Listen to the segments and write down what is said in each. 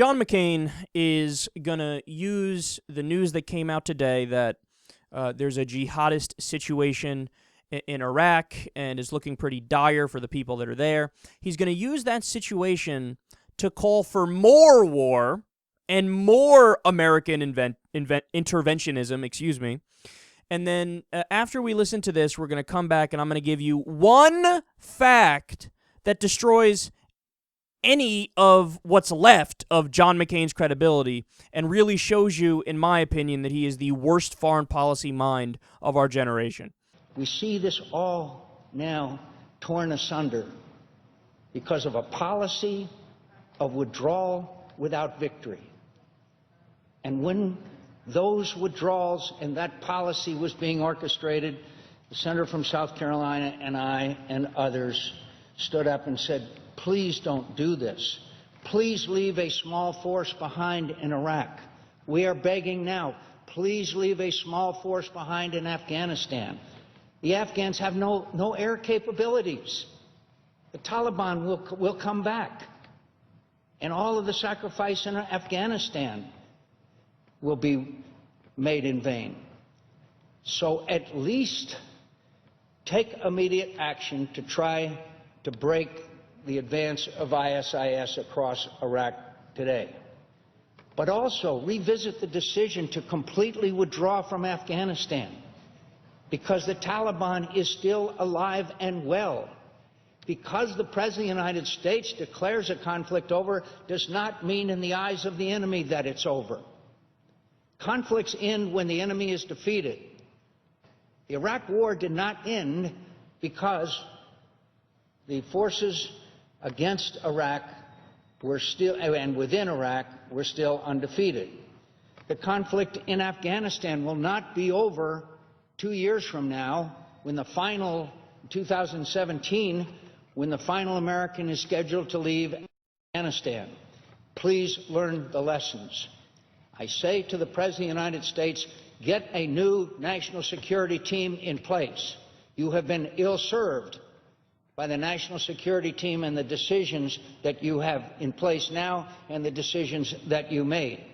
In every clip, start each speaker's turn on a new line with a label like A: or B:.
A: John McCain is going to use the news that came out today that there's a jihadist situation in Iraq and is looking pretty dire for the people that are there. He's going to use that situation to call for more war and more American interventionism, And then after we listen to this, we're going to come back and I'm going to give you one fact that destroys any of what's left of John McCain's credibility and really shows you, in my opinion, that he is the worst foreign policy mind of our generation.
B: We see this all now torn asunder because of a policy of withdrawal without victory. And when those withdrawals and that policy was being orchestrated, the senator from South Carolina and I and others stood up and said, please don't do this. Please leave a small force behind in Iraq. We are begging now, please leave a small force behind in Afghanistan. The Afghans have no air capabilities. The Taliban will come back. And all of the sacrifice in Afghanistan will be made in vain. So at least take immediate action to try to break the advance of ISIS across Iraq today. But also revisit the decision to completely withdraw from Afghanistan, because the Taliban is still alive and well. Because the President of the United States declares a conflict over does not mean in the eyes of the enemy that it's over. Conflicts end when the enemy is defeated. The Iraq War did not end because the forces against Iraq were still, and within Iraq, were still undefeated. The conflict in Afghanistan will not be over 2 years from now, when the final, 2017, when the final American is scheduled to leave Afghanistan. Please learn the lessons. I say to the President of the United States, get a new national security team in place. You have been ill-served by the national security team and the decisions that you have in place now and the decisions that you made.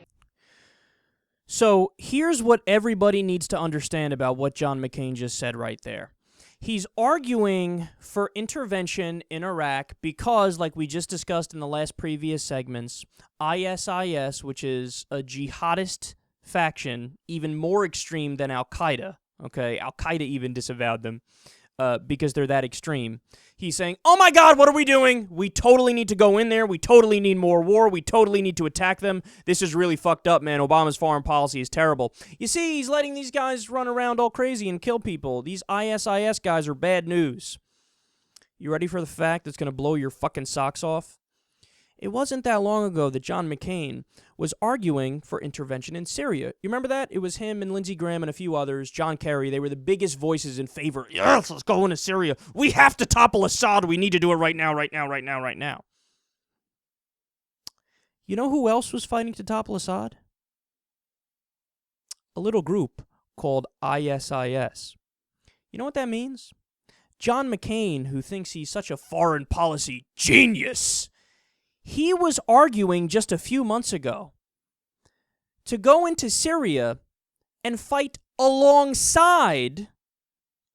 A: So here's what everybody needs to understand about what John McCain just said right there. He's arguing for intervention in Iraq because, like we just discussed in the last previous segments, ISIS, which is a jihadist faction, even more extreme than Al-Qaeda, okay? Al-Qaeda even disavowed them because they're that extreme. He's saying, oh my God, what are we doing? We totally need to go in there. We totally need more war. We totally need to attack them. This is really fucked up, man. Obama's foreign policy is terrible. You see, he's letting these guys run around all crazy and kill people. These ISIS guys are bad news. You ready for the fact that's going to blow your fucking socks off? It wasn't that long ago that John McCain was arguing for intervention in Syria. You remember that? It was him and Lindsey Graham and a few others, John Kerry. They were the biggest voices in favor. Yes, let's go into Syria. We have to topple Assad. We need to do it right now, right now, right now, right now. You know who else was fighting to topple Assad? A little group called ISIS. You know what that means? John McCain, who thinks he's such a foreign policy genius, he was arguing just a few months ago to go into Syria and fight alongside,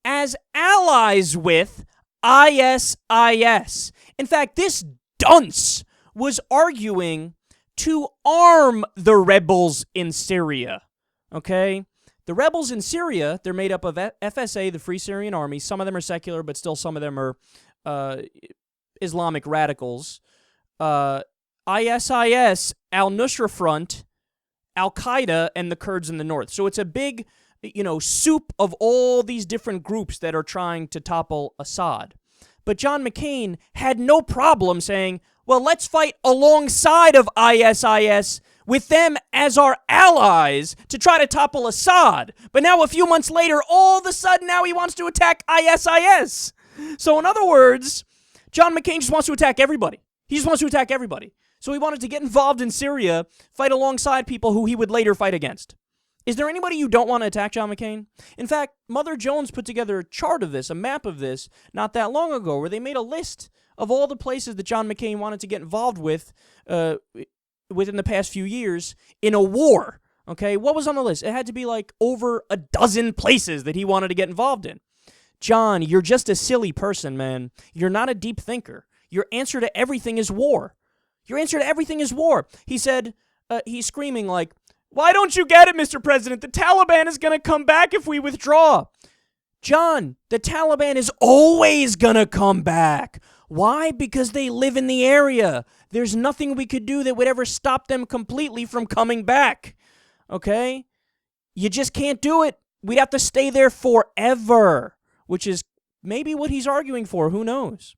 A: as allies with, ISIS. In fact, this dunce was arguing to arm the rebels in Syria, okay? The rebels in Syria, they're made up of FSA, the Free Syrian Army. Some of them are secular, but still some of them are Islamic radicals. ISIS, Al-Nusra Front, Al-Qaeda, and the Kurds in the north. So it's a big, soup of all these different groups that are trying to topple Assad. But John McCain had no problem saying, well, let's fight alongside of ISIS with them as our allies to try to topple Assad. But now a few months later, all of a sudden now he wants to attack ISIS. So in other words, John McCain just wants to attack everybody. He just wants to attack everybody. So he wanted to get involved in Syria, fight alongside people who he would later fight against. Is there anybody you don't want to attack John McCain? In fact, Mother Jones put together a chart of this, a map of this, not that long ago, where they made a list of all the places that John McCain wanted to get involved with within the past few years in a war. Okay, what was on the list? It had to be like over a dozen places that he wanted to get involved in. John, you're just a silly person, man. You're not a deep thinker. Your answer to everything is war. Your answer to everything is war. He said, he's screaming like, why don't you get it, Mr. President? The Taliban is going to come back if we withdraw. John, the Taliban is always going to come back. Why? Because they live in the area. There's nothing we could do that would ever stop them completely from coming back. Okay? You just can't do it. We'd have to stay there forever, which is maybe what he's arguing for. Who knows?